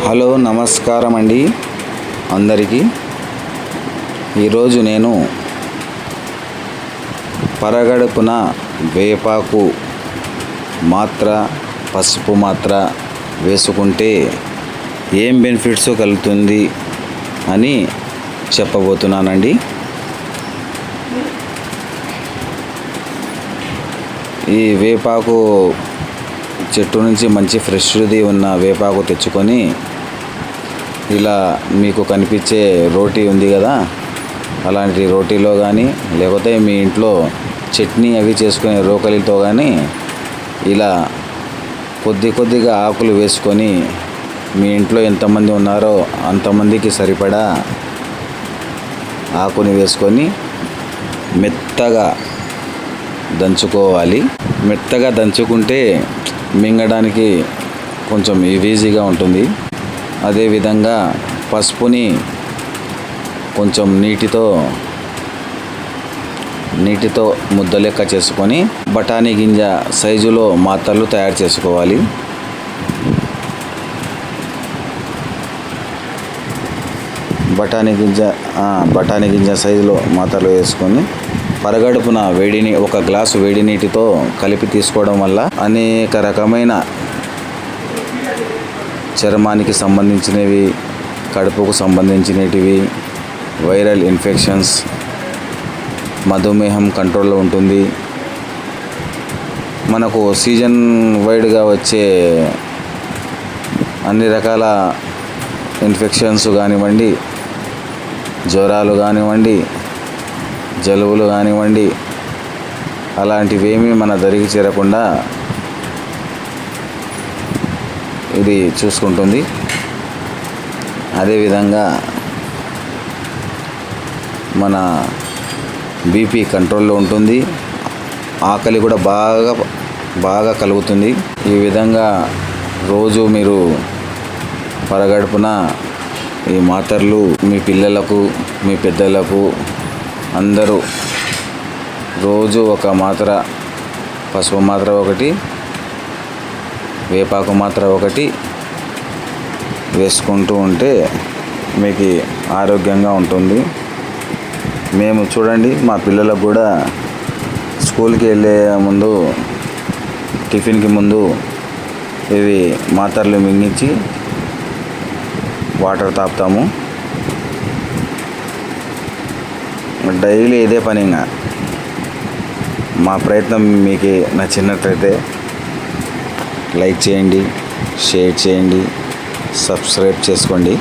Hello నమస్కారం అండి అందరికీ. ఈరోజు నేను పరగడుపున వేపాకు మాత్ర పసుపు మాత్ర వేసుకుంటే ఏం బెనిఫిట్స్ కలుగుతుంది అని చెప్పబోతున్నానండి. ఈ వేపాకు చెట్టు నుంచి మంచి ఫ్రెష్ది ఉన్న వేపాకు తెచ్చుకొని ఇలా మీకు కనిపించే రోటీ ఉంది కదా, అలాంటి రోటీలో కానీ లేకపోతే మీ ఇంట్లో చట్నీ అవి చేసుకునే రోకలితో కానీ ఇలా కొద్దిగా ఆకులు వేసుకొని మీ ఇంట్లో ఎంతమంది ఉన్నారో అంతమందికి సరిపడా ఆకుని వేసుకొని మెత్తగా దంచుకోవాలి. మెత్తగా దంచుకుంటే మింగడానికి కొంచెం ఈజీగా ఉంటుంది. అదేవిధంగా పసుపుని కొంచెం నీటితో ముద్ద లెక్క చేసుకొని బఠానీ గింజ సైజులో మాత్రలు తయారు చేసుకోవాలి. బఠానీ గింజ సైజులో మాత్రలు వేసుకొని పరగడుపున ఒక గ్లాసు వేడి నీటితో కలిపి తీసుకోవడం వల్ల అనేక రకమైన చర్మానికి సంబంధించినవి, కడుపుకు సంబంధించినవి, వైరల్ ఇన్ఫెక్షన్స్, మధుమేహం కంట్రోల్లో ఉంటుంది. మనకు సీజన్ వైడ్గా వచ్చే అన్ని రకాల ఇన్ఫెక్షన్స్ కానివ్వండి, జ్వరాలు కానివ్వండి, జలుబులు కానివ్వండి, అలాంటివేమీ మన దరికి చేరకుండా ఇది చూసుకుంటుంది. అదేవిధంగా మన బీపీ కంట్రోల్లో ఉంటుంది. ఆకలి కూడా బాగా కలుగుతుంది. ఈ విధంగా రోజు మీరు పరగడుపున ఈ మాత్రలు మీ పిల్లలకు, మీ పెద్దలకు అందరూ రోజు ఒక మాత్ర పసుపు మాత్ర ఒకటి, వేపాకు మాత్ర ఒకటి వేసుకుంటూ ఉంటే మీకు ఆరోగ్యంగా ఉంటుంది. మేము చూడండి, మా పిల్లలకు కూడా స్కూల్కి వెళ్ళే ముందు, టిఫిన్కి ముందు ఇవి మాత్రలు మింగించి వాటర్ తాపుతాము. డైలీ ఇదే పనిగా. మా ప్రయత్నం మీకు నచ్చినట్లయితే లైక్ చేయండి, షేర్ చేయండి, సబ్స్క్రైబ్ చేసుకోండి.